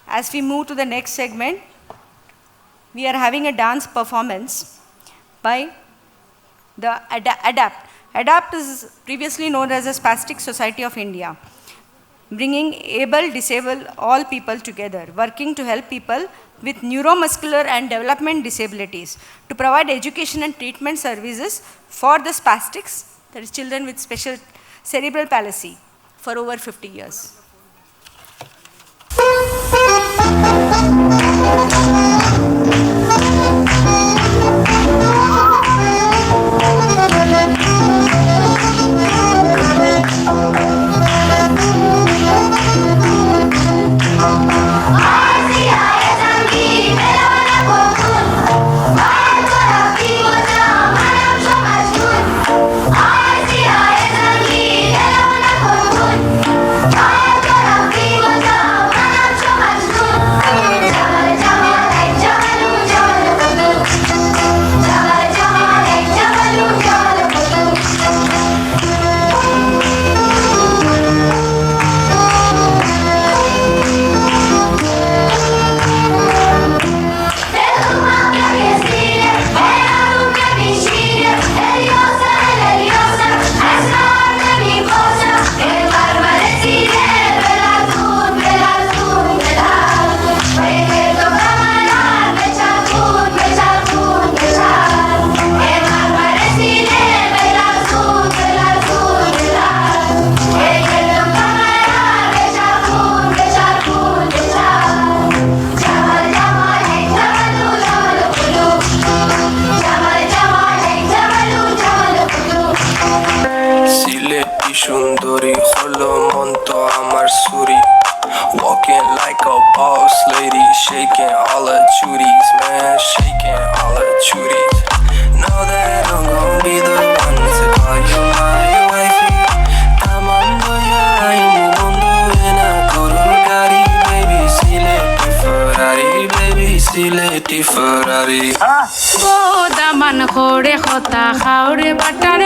As we move to the next segment, we are having a dance performance by the ADAPT. ADAPT is previously known as the Spastic Society of India, bringing able, disabled, all people together, working to help people with neuromuscular and development disabilities to provide education and treatment services for the spastics, that is children with special cerebral palsy, for over 50 years. সুন্দরী হলো মন তো আমার সুরি walking like a boss lady shaking all her chuties man shaking all her chuties know that I'm gonna be the one to call you my wifey amando ya in mundo ena korogari baby sileti Ferrari baby sileti Ferrari daman khore khota khaure batar